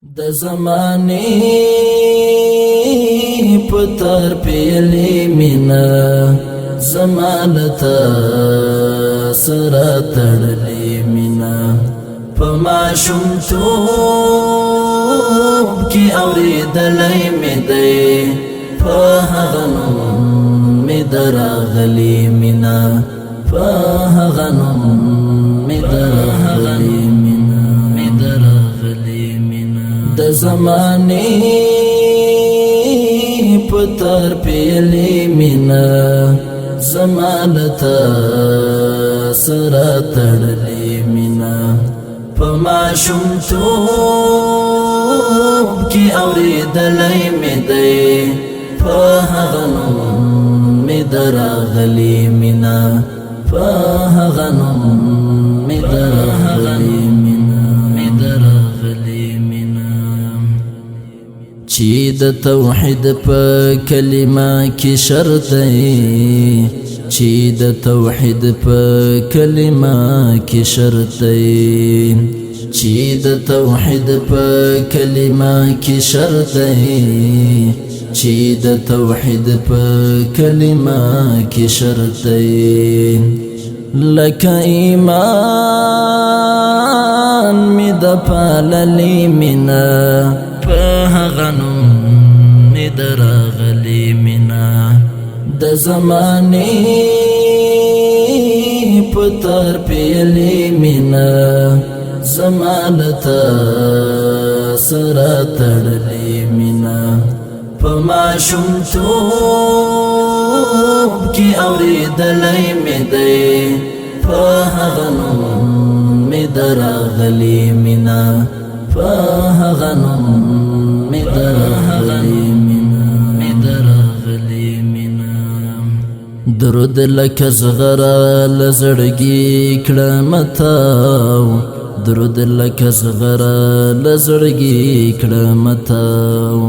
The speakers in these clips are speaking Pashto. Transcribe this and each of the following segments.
د زمانه پتر پیلی مینا زمانتا سرا تړلی مینا پما شومتوب کی اوریدلای می دی په هغه نوم می درغلی مینا په هغه نوم می درغلی مینا د زمانه پتر پیلی مینا زمانتا سرا تړلی مینا پما شومتوب کی اوریدلای می دی په هغه نوم می درغلی مینا په هغه نوم می درغلی مینا چی د توحید په کلمه کې شرط دی چی د توحید په کلمه کې شرط دی چی د توحید په کلمه کې شرط دی چی د توحید په کلمه کې شرط دی لکه ایمان می د پاللی مینا په هغه نوم می درغلی مینا د زمانه پتر پیلی مینا زمانتا سرا تړلی مینا پما شومتوب کی اوریدلای می دی په هغه نوم می درغلی مینا په هغه نوم می درغلی مینا درود لکه زغره لزړګي کړمتاو درود لکه زغره لزړګي کړمتاو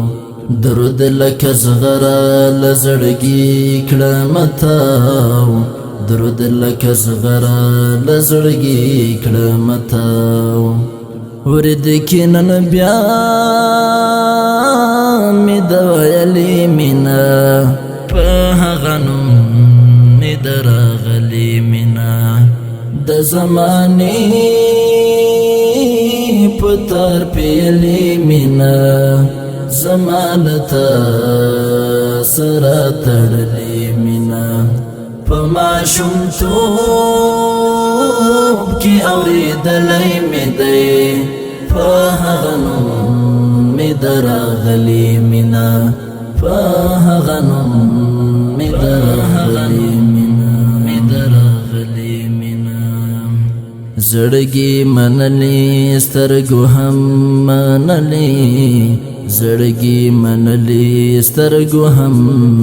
درود لکه زغره لزړګي کړمتاو درود لکه زغره لزړګي کړمتاو ورد کینن بیا می دویلی مینا په هغه نوم می درغلی مینا د زمانه پتر پیلی مینا زمانتا سرا تړلی مینا پما شومتوب کی اوریدلای می دی په هغه نوم می درغلی مینا په هغه نوم می درغلی مینا زړګي منلی سترګو هم منلی زړګي منلی سترګو هم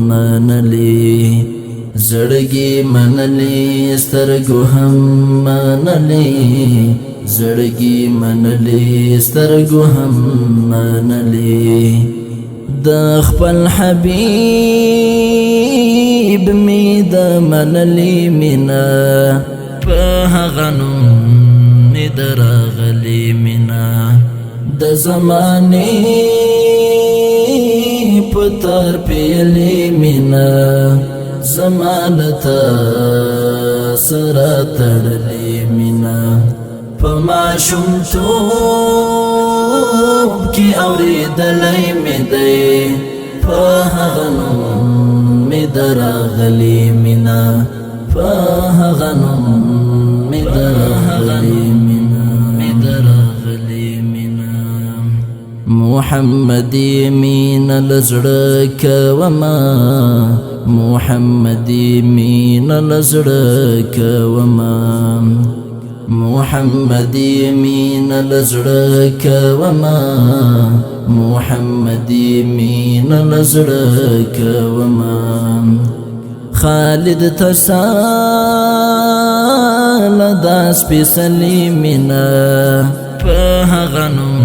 منلی زړګي منلی سترګو هم منلی زړګي منلی سترګو هم منلی د خپل حبیب می د منلی مینا په هغه نوم می درغلی مینا د زمانه پتر پیلی مینا زمانتا سرا تړلی مینا پما شومتوب کی اوریدلای می دی په هغه نوم می درغلی مینا په هغه نوم می درغلی مینا محمد یمین لزړه کوما محمد یمین لزړه کوما محمد یمین لزړه کوما محمد یمین لزړه کوما خالد تسال داس پسلی مینا په هغه نوم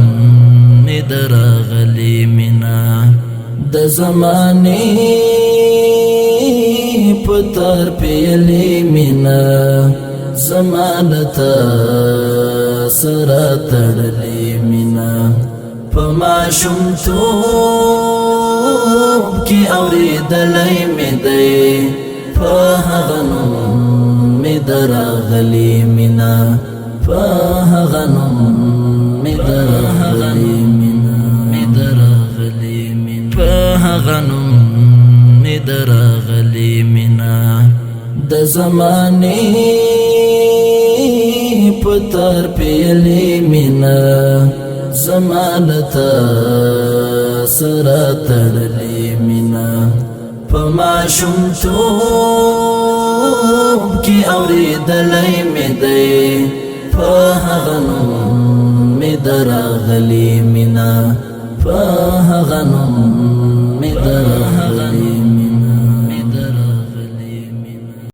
می درغلی مینا د زمانه پتر پیلی مینا زمانتا سرا تړلی مینا پما شمتوب کی اوریدلی می دی په هغه نوم می درغلی مینا په هغه نوم می درغلی مینا می درغلی مینا په هغه نوم می درغلی مینا د زمانه پتر پیلی مینا زمانتا سرا تړلی مینا پما شمتوب کی اوریدلی می دی په هغه نوم می درغلی مینا په هغه نوم می درغلی